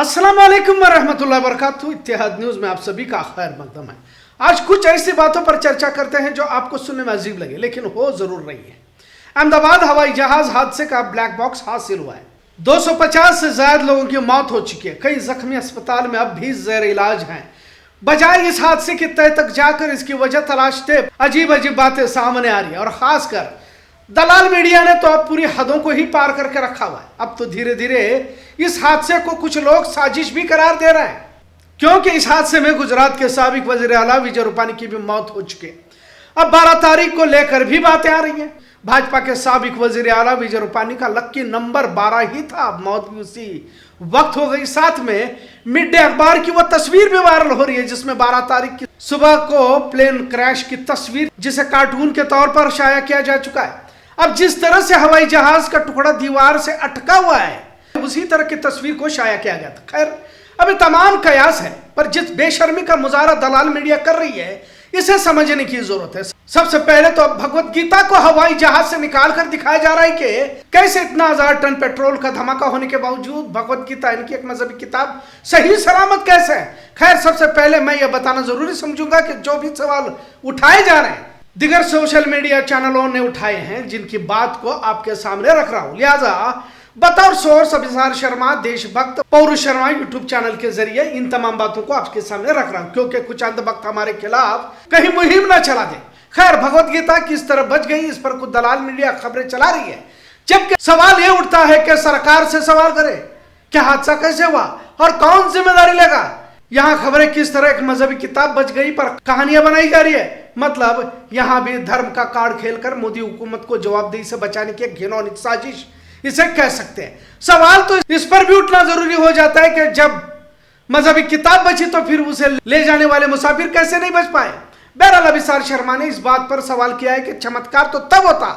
अस्सलाम वालेकुम वरहमतुल्लाहि वबरकातुहू। इत्तेहाद न्यूज़ में आप सभी का खैर मकदम है। आज कुछ ऐसी बातों पर चर्चा करते हैं जो आपको सुनने में अजीब लगे, लेकिन हो जरूर रही है। अहमदाबाद हवाई जहाज हादसे का ब्लैक बॉक्स हासिल हुआ है। 250 से ज्यादा लोगों की मौत हो चुकी है। कई जख्मी अस्पताल में अब भी जेर इलाज हैं। बजाय इस हादसे की तह तक जाकर इसकी वजह तलाशते अजीब अजीब बातें सामने आ रही है, और खासकर दलाल मीडिया ने तो अब पूरी हदों को ही पार करके रखा हुआ है। अब तो धीरे धीरे इस हादसे को कुछ लोग साजिश भी करार दे रहे हैं, क्योंकि इस हादसे में गुजरात के साबिक वजीर आला विजय रूपानी की भी मौत हो चुकी है। अब 12 तारीख को लेकर भी बातें आ रही हैं। भाजपा के साबिक वजीर आला विजय रूपानी का लक्की नंबर 12 ही था, अब मौत भी उसी वक्त हो गई। साथ में मिड डे अखबार की वो तस्वीर भी वायरल हो रही है जिसमें 12 तारीख की सुबह को प्लेन क्रैश की तस्वीर, जिसे कार्टून के तौर पर शाया किया जा चुका है। अब जिस तरह से हवाई जहाज का टुकड़ा दीवार से अटका हुआ है, उसी तरह की तस्वीर को शाया किया गया था। खैर, अभी तमाम कयास है, पर जिस बेशर्मी का मुजाहरा दलाल मीडिया कर रही है, इसे समझने की जरूरत है। सबसे पहले तो अब भगवत गीता को हवाई जहाज से निकाल कर दिखाया जा रहा है कि कैसे इतना 1000 टन पेट्रोल का धमाका होने के बावजूद भगवत गीता, इनकी एक मजहबी किताब, सही सलामत कैसे है। खैर, सबसे पहले मैं यह बताना जरूरी समझूंगा कि जो भी सवाल उठाए जा रहे हैं दिगर सोशल मीडिया चैनलों ने उठाए हैं, जिनकी बात को आपके सामने रख रहा हूं। लिहाजा बतौर सोर्स अभिसार शर्मा देशभक्त पौरुष शर्मा यूट्यूब चैनल के जरिए इन तमाम बातों को आपके सामने रख रहा हूं, क्योंकि कुछ अंधभक्त हमारे खिलाफ कहीं मुहिम ना चला दे। खैर, भगवत गीता किस तरह बच गई, इस पर कुछ दलाल मीडिया खबरें चला रही है, जबकि सवाल यह उठता है कि सरकार से सवाल करे, क्या हादसा कैसे हुआ और कौन जिम्मेदारी लेगा। यहाँ खबरें किस तरह एक मजहबी किताब बच गई पर कहानियां बनाई जा रही है। मतलब यहाँ भी धर्म का कार्ड खेलकर मोदी हुकूमत को जवाबदेही से बचाने की एक घिनौनी साजिश इसे कह सकते हैं। सवाल तो इस पर भी उठना जरूरी हो जाता है कि जब मजहबी किताब बची तो फिर उसे ले जाने वाले मुसाफिर कैसे नहीं बच पाए। बहरहाल अभिसार शर्मा ने इस बात पर सवाल किया है कि चमत्कार तो तब होता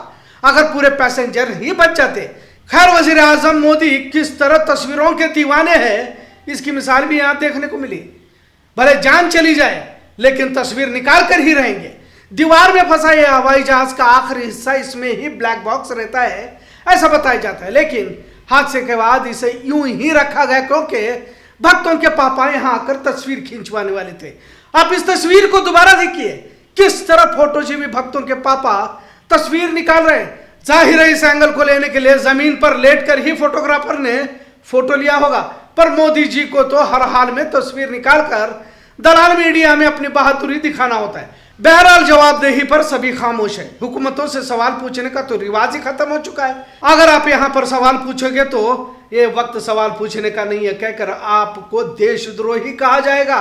अगर पूरे पैसेंजर ही बच जाते। खैर, वजीर आजम मोदी किस तरह तस्वीरों के दीवाने हैं, इसकी मिसाल भी यहाँ देखने को मिली। भले जान चली जाए, लेकिन तस्वीर निकाल कर ही रहेंगे। दीवार में फंसा यह हवाई जहाज का आखिरी हिस्सा, इसमें ही ब्लैक बॉक्स रहता है ऐसा बताया जाता है, लेकिन हादसे के बाद इसे यूं ही रखा गया क्योंकि भक्तों के पापा यहां आकर तस्वीर खींचवाने वाले थे। आप इस तस्वीर को दोबारा देखिए, किस तरह फोटोजीवी भक्तों के पापा तस्वीर निकाल रहे हैं। जाहिर है इस एंगल को लेने के लिए जमीन पर लेटकर ही फोटोग्राफर ने फोटो लिया होगा, पर मोदी जी को तो हर हाल में तस्वीर निकालकर दलाल मीडिया में अपनी बहादुरी दिखाना होता है। बहरहाल जवाबदेही पर सभी खामोश है। हुकूमतों से सवाल पूछने का तो रिवाज ही खत्म हो चुका है। अगर आप यहाँ पर सवाल पूछोगे तो ये वक्त सवाल पूछने का नहीं है कहकर आपको देशद्रोही कहा जाएगा।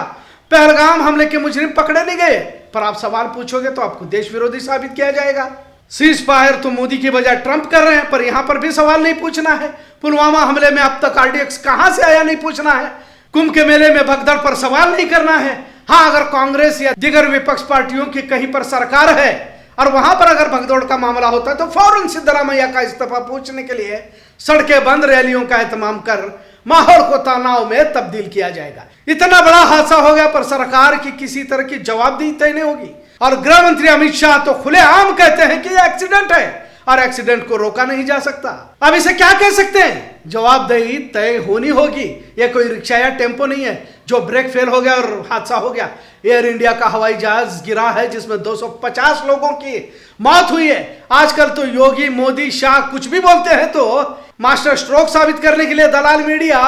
पहलगाम हमले के मुजरिम पकड़े नहीं गए, पर आप सवाल पूछोगे तो आपको देश विरोधी साबित किया जाएगा। सीज फायर तो मोदी की बजाय ट्रंप कर रहे हैं, पर यहाँ पर भी सवाल नहीं पूछना है। पुलवामा हमले में अब तक RDX कहां से आया नहीं पूछना है। कुंभ के मेले में भगदड़ पर सवाल नहीं करना है। हाँ, अगर कांग्रेस या दिगर विपक्ष पार्टियों की कहीं पर सरकार है और वहां पर अगर भगदौड़ का मामला होता है तो फौरन सिद्धरामैया का इस्तीफा पूछने के लिए सड़कें बंद, रैलियों का एहतमाम कर माहौल को तनाव में तब्दील किया जाएगा। इतना बड़ा हादसा हो गया पर सरकार की किसी तरह की जवाबदेही तय नहीं होगी, और गृह मंत्री अमित शाह तो खुलेआम कहते हैं कि यह एक्सीडेंट है और एक्सीडेंट को रोका नहीं जा सकता। अब इसे क्या कह सकते हैं, जवाबदेही तय होनी होगी। यह कोई रिक्शा या टेम्पो नहीं है जो ब्रेक फेल हो गया और हादसा हो गया। एयर इंडिया का हवाई जहाज गिरा है जिसमें 250 लोगों की मौत हुई है। आजकल तो योगी, मोदी, शाह कुछ भी बोलते हैं तो मास्टर स्ट्रोक साबित करने के लिए दलाल मीडिया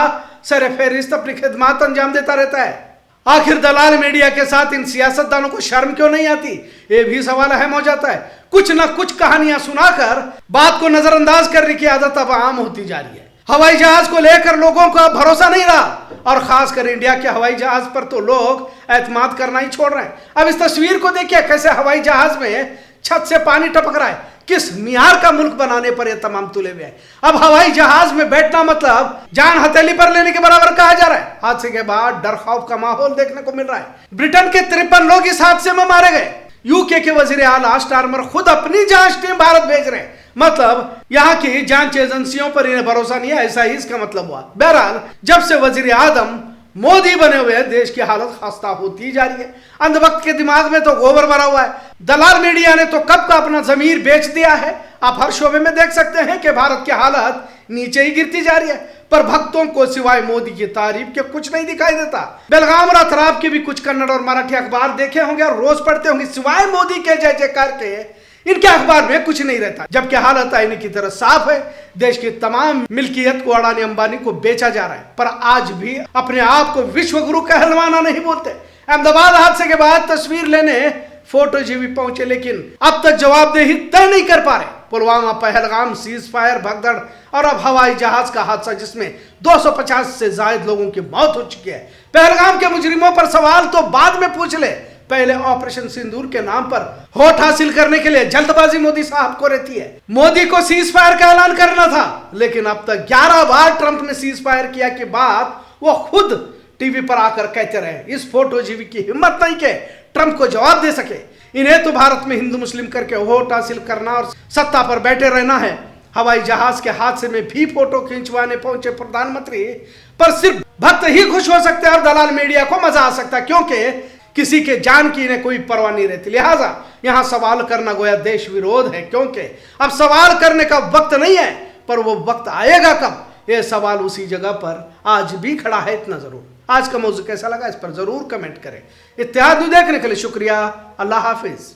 सर-ए-फेहरिस्त अपनी खिदमत अंजाम देता रहता है। आखिर दलाल मीडिया के साथ इन सियासतदानों को शर्म क्यों नहीं आती, ये भी सवाल अहम हो जाता है। कुछ न कुछ कहानियां सुनाकर बात को नजरअंदाज करने की आदत अब आम होती जा रही है। हवाई जहाज को लेकर लोगों का भरोसा नहीं रहा, और खासकर इंडिया के हवाई जहाज पर तो लोग एतमाद करना ही छोड़ रहे हैं। अब इस तस्वीर को देखिए, कैसे हवाई जहाज में छत से पानी टपक रहा है। किस मियार का मुल्क बनाने पर यह तमाम तुले हुए हैं। अब हवाई जहाज में बैठना मतलब जान हथेली पर लेने के बराबर कहा जा रहा है। हादसे के बाद डर खौफ का माहौल देखने को मिल रहा है। ब्रिटेन के 53 लोग इस हादसे में मारे गए। यूके के वजीर आला स्टारमर खुद अपनी जांच टीम भारत भेज रहे हैं। मतलब यहाँ की जांच एजेंसियों पर इन्हें भरोसा नहीं है, ऐसा ही इसका मतलब हुआ। बहरहाल जब से वजीर आजम मोदी बने हुए देश की हालत खस्ता होती जा रही है। अंधभक्त के दिमाग में तो गोबर भरा हुआ है। दलाल मीडिया ने तो कब का अपना जमीर बेच दिया है। आप हर शोबे में देख सकते हैं कि भारत की हालत नीचे ही गिरती जा रही है। पर भक्तों को सिवाय मोदी की तारीफ के कुछ नहीं दिखाई देता। बेलगाम और अतराब के भी कुछ कन्नड़ और मराठी अखबार देखे होंगे और रोज पढ़ते होंगे, सिवाय मोदी के जय जयकार के इनके अखबार में कुछ नहीं रहता। जबकि हालत आईने की तरह साफ है, देश की तमाम मिल्कियत को अडानी अंबानी को बेचा जा रहा है। पर आज भी अपने आप को विश्व गुरु कहलवाना नहीं बोलते। अहमदाबाद हादसे के बाद तस्वीर लेने फोटो जीवी पहुंचे, लेकिन अब तक जवाबदेही तय नहीं कर पा रहे। पुलवामा, पहलगाम, सीज फायर, भगदड़ और अब हवाई जहाज का हादसा जिसमें 250 से ज्यादा लोगों की मौत हो चुकी है। पहलगाम के मुजरिमों पर सवाल तो बाद में पूछ ले, पहले ऑपरेशन सिंदूर के नाम पर होठ हासिल करने के लिए जल्दबाजी मोदी साहब को रहती है। मोदी को सीज फायर का ऐलान करना था, लेकिन अब तक 11 बार ट्रंप ने सीज फायर किया के बाद वो खुद टीवी पर आकर कहते रहे। इस फोटो जीवी की हिम्मत नहीं के ट्रंप को जवाब दे सके। इन्हें तो भारत में हिंदू मुस्लिम करके वोट हासिल करना और सत्ता पर बैठे रहना है। हवाई जहाज के हादसे में भी फोटो खिंचवाने पहुंचे प्रधानमंत्री, पर सिर्फ भक्त ही खुश हो सकते हैं और दलाल मीडिया को मजा आ सकता है, क्योंकि किसी के जान की इन्हें कोई परवाह नहीं रहती। लिहाजा यहां सवाल करना गोया देश विरोध है, क्योंकि अब सवाल करने का वक्त नहीं है। पर वो वक्त आएगा कब, यह सवाल उसी जगह पर आज भी खड़ा है। इतना जरूर, आज का मौजू कैसा लगा इस पर जरूर कमेंट करें। इत्तेहाद न्यूज़ देखने के लिए शुक्रिया। अल्लाह हाफिज।